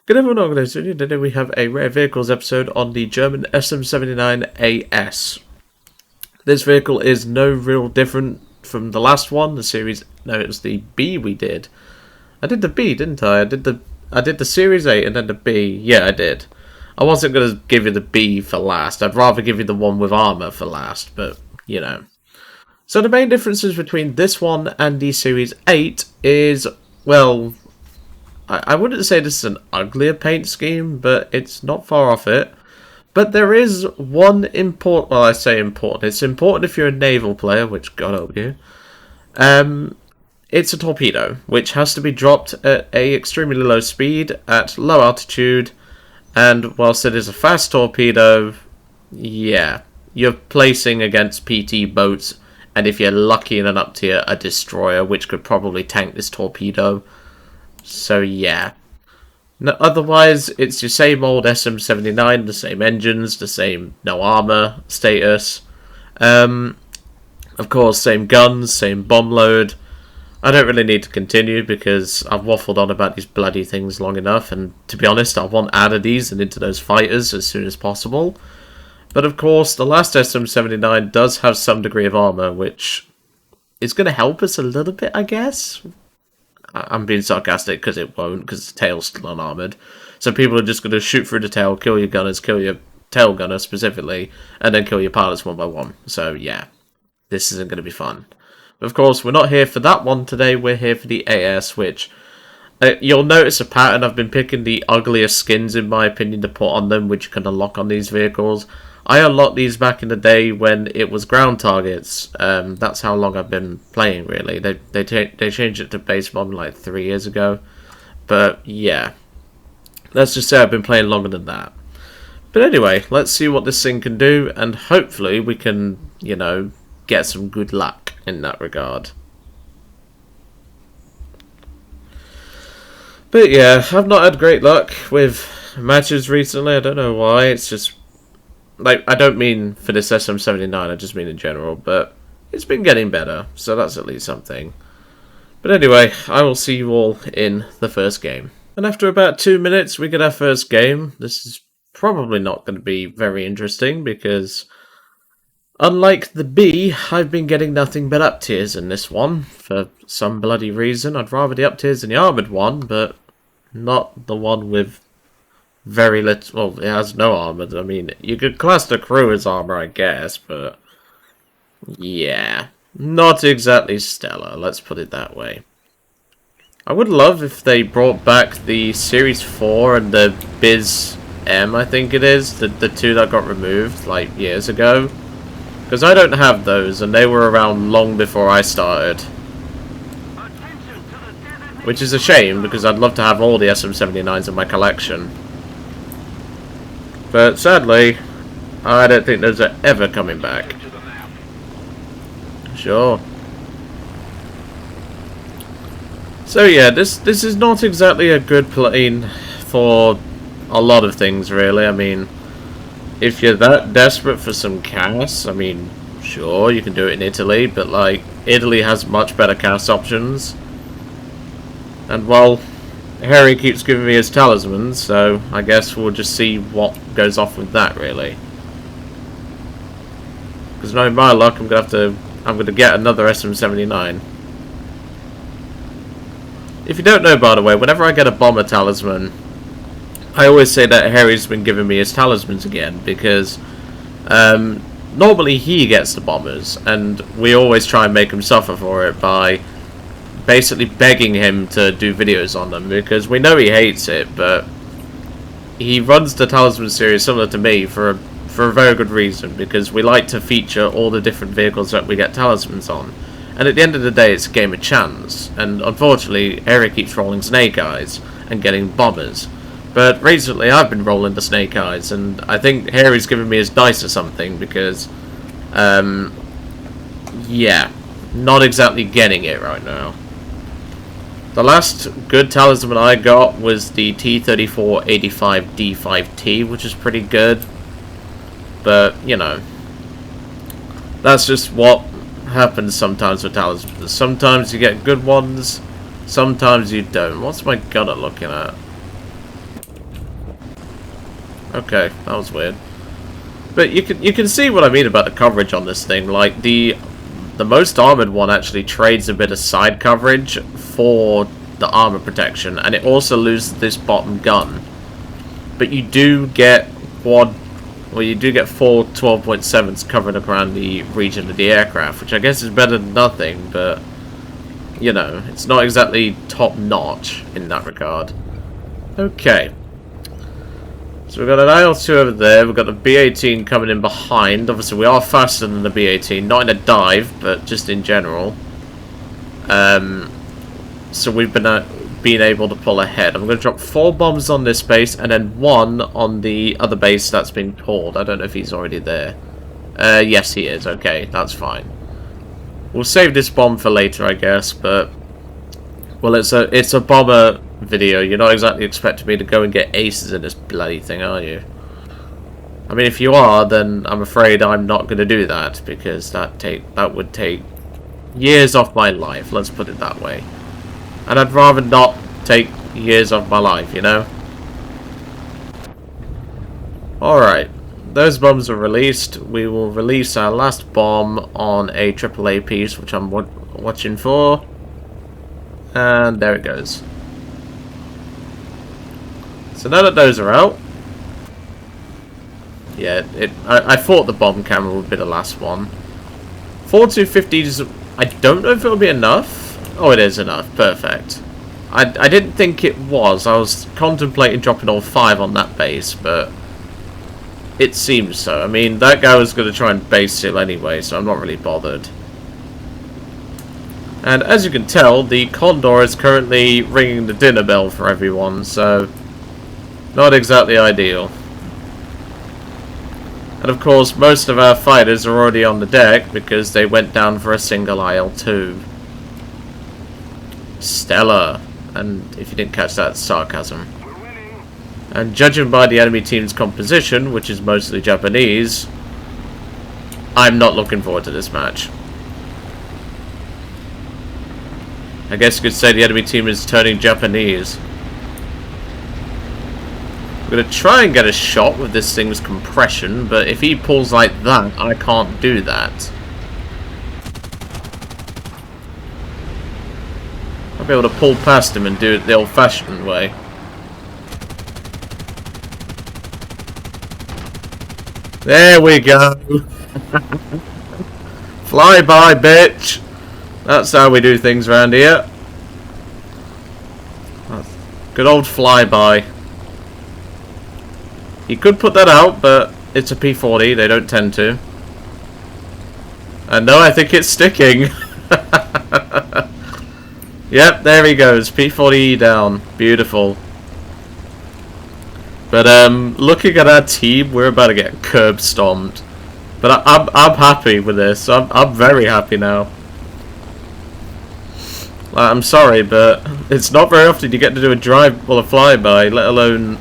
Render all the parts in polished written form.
Good everyone, organisation. Today we have a rare vehicles episode on the German SM79AS. This vehicle is no real different from the last one, the series. No, it was the B we did. I did the B, didn't I? I did the series 8 and then the B. Yeah, I did. I wasn't gonna give you the B for last. I'd rather give you the one with armor for last, but you know. So the main differences between this one and the series 8 is, well, I wouldn't say this is an uglier paint scheme, but it's not far off it. But there is one important, well, I say important, it's important if you're a naval player, which God help you. It's a torpedo, which has to be dropped at a extremely low speed, at low altitude, and whilst it is a fast torpedo, yeah, you're placing against PT boats, and if you're lucky in an up tier, a destroyer, which could probably tank this torpedo. So yeah. No, otherwise, it's your same old SM79, the same engines, the same no armor status. Of course, same guns, same bomb load. I don't really need to continue because I've waffled on about these bloody things long enough, and to be honest, I want out of these and into those fighters as soon as possible. But of course, the last SM79 does have some degree of armor, which is going to help us a little bit, I guess. I'm being sarcastic because it won't, because the tail's still unarmoured. So people are just going to shoot through the tail, kill your gunners, kill your tail gunner specifically, and then kill your pilots one by one. So yeah, this isn't going to be fun. But of course, we're not here for that one today, we're here for the AS, which you'll notice a pattern. I've been picking the ugliest skins, in my opinion, to put on them, which you can unlock on these vehicles. I unlocked these back in the day when it was ground targets. That's how long I've been playing, really. They changed it to base bomb like 3 years ago. But yeah, let's just say I've been playing longer than that. But anyway, let's see what this thing can do, and hopefully we can, you know, get some good luck in that regard. But yeah, I've not had great luck with matches recently. I don't know why. It's just, like, I don't mean for this SM79, I just mean in general, but it's been getting better, so that's at least something. But anyway, I will see you all in the first game. And after about 2 minutes, we get our first game. This is probably not going to be very interesting, because unlike the B, I've been getting nothing but up tiers in this one, for some bloody reason. I'd rather the up tiers in the armoured one, but not the one with very little. Well, it has no armor. I mean, you could class the crew as armor, I guess, but yeah, not exactly stellar, let's put it that way. I would love if they brought back the Series 4 and the Biz M, I think it is, the two that got removed like years ago, because I don't have those, and they were around long before I started. Which is a shame, because I'd love to have all the SM79s in my collection. But sadly, I don't think those are ever coming back. Sure. So yeah, this is not exactly a good plane for a lot of things, really. I mean, if you're that desperate for some CAS, I mean, sure, you can do it in Italy, but like, Italy has much better CAS options. And well, Harry keeps giving me his talismans, so I guess we'll just see what goes off with that, really. Because knowing my luck, I'm gonna get another SM79. If you don't know, by the way, whenever I get a bomber talisman, I always say that Harry's been giving me his talismans again, because normally he gets the bombers, and we always try and make him suffer for it by basically begging him to do videos on them, because we know he hates it, but he runs the talisman series similar to me for a very good reason, because we like to feature all the different vehicles that we get talismans on, and at the end of the day it's a game of chance, and unfortunately Eric keeps rolling Snake Eyes and getting bombers, but recently I've been rolling the Snake Eyes, and I think Harry's giving me his dice or something, because yeah, not exactly getting it right now. The last good talisman I got was the T3485D5T, which is pretty good. But, you know, that's just what happens sometimes with talismans. Sometimes you get good ones, sometimes you don't. What's my gunner looking at? Okay, that was weird. But you can see what I mean about the coverage on this thing. Like, the most armored one actually trades a bit of side coverage for the armor protection, and it also loses this bottom gun. But you do get quad, well, you do get 4 12.7s covering around the region of the aircraft, which I guess is better than nothing, but, you know, it's not exactly top-notch in that regard. Okay. So we've got an IL-2 over there, we've got the B-18 coming in behind. Obviously we are faster than the B-18, not in a dive, but just in general. So we've been able to pull ahead. I'm going to drop 4 bombs on this base, and then 1 on the other base that's been pulled. I don't know if he's already there. Yes he is, okay, that's fine. We'll save this bomb for later, I guess, but... well, it's a bomber video. You're not exactly expecting me to go and get aces in this bloody thing, are you? I mean, if you are, then I'm afraid I'm not going to do that, because that would take years off my life, let's put it that way. And I'd rather not take years off my life, you know? Alright, those bombs are released. We will release our last bomb on a AAA piece, which I'm watching for. And there it goes. So now that those are out, yeah, I thought the bomb camera would be the last one. 4250s, I don't know if it'll be enough. Oh, it is enough. Perfect. I didn't think it was. I was contemplating dropping all 5 on that base, but it seems so. I mean, that guy was going to try and base seal anyway, so I'm not really bothered. And as you can tell, the Condor is currently ringing the dinner bell for everyone, so not exactly ideal. And of course, most of our fighters are already on the deck because they went down for a single IL-2. Stellar. And if you didn't catch that, it's sarcasm. And judging by the enemy team's composition, which is mostly Japanese, I'm not looking forward to this match. I guess you could say the enemy team is turning Japanese. I'm going to try and get a shot with this thing's compression, but if he pulls like that, I can't do that. I'll be able to pull past him and do it the old-fashioned way. There we go! Fly by, bitch! That's how we do things around here. Good old flyby. You could put that out, but it's a P40. They don't tend to. And no, I think it's sticking. Yep, there he goes. P40 down. Beautiful. But looking at our team, we're about to get curb stomped. But I'm happy with this. I'm very happy now. I'm sorry, but it's not very often you get to do a drive or a flyby, let alone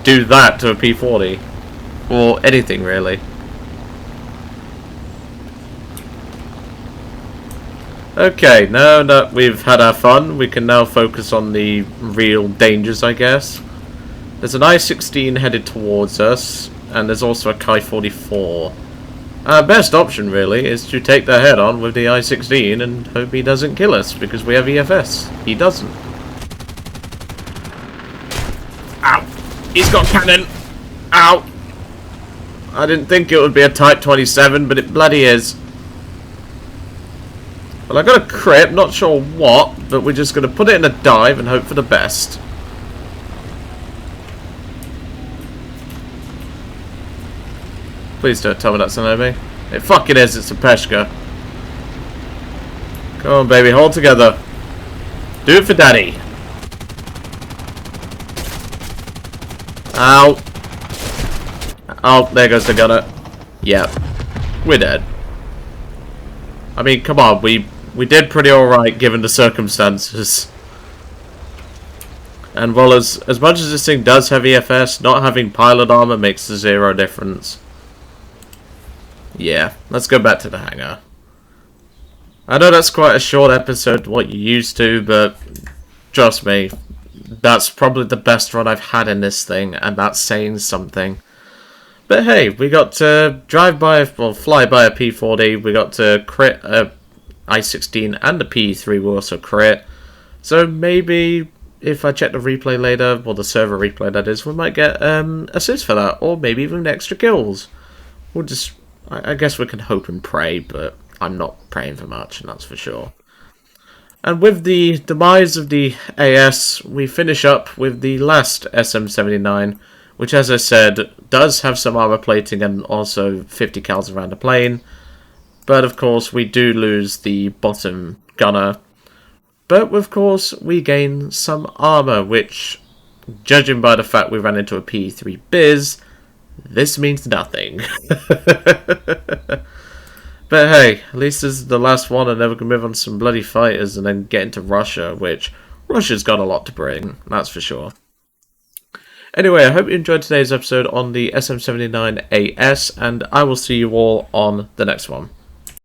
do that to a P40. Or anything, really. Okay, now that we've had our fun, we can now focus on the real dangers, I guess. There's an I-16 headed towards us, and there's also a Ki-44. Our best option, really, is to take their head on with the I-16 and hope he doesn't kill us, because we have EFS. He doesn't. Ow! He's got cannon! Ow! I didn't think it would be a Type 27, but it bloody is. Well, I got a crit, not sure what, but we're just going to put it in a dive and hope for the best. Please don't tell me that's an enemy. It fucking is, it's a Peshka. Come on, baby, hold together. Do it for daddy. Ow. Oh, there goes the gunner. Yep. We're dead. I mean, come on, we did pretty alright given the circumstances. And well, as much as this thing does have EFS, not having pilot armor makes a 0 difference. Yeah, let's go back to the hangar. I know that's quite a short episode, what you're used to, but trust me, That's probably the best run I've had in this thing, and that's saying something. But hey, we got to fly by a P40, we got to crit a I-16 and a P3 will also crit. So maybe if I check the replay later, or the server replay that is, we might get assists for that, or maybe even extra kills. We'll just, I guess we can hope and pray, but I'm not praying for much, and that's for sure. And with the demise of the AS, we finish up with the last SM79, which, as I said, does have some armor plating and also 50 cals around the plane. But of course, we do lose the bottom gunner. But of course, we gain some armor, which, judging by the fact we ran into a P3 Biz, this means nothing. But hey, at least this is the last one, and then we can move on to some bloody fighters and then get into Russia, which Russia's got a lot to bring, that's for sure. Anyway, I hope you enjoyed today's episode on the SM79AS, and I will see you all on the next one.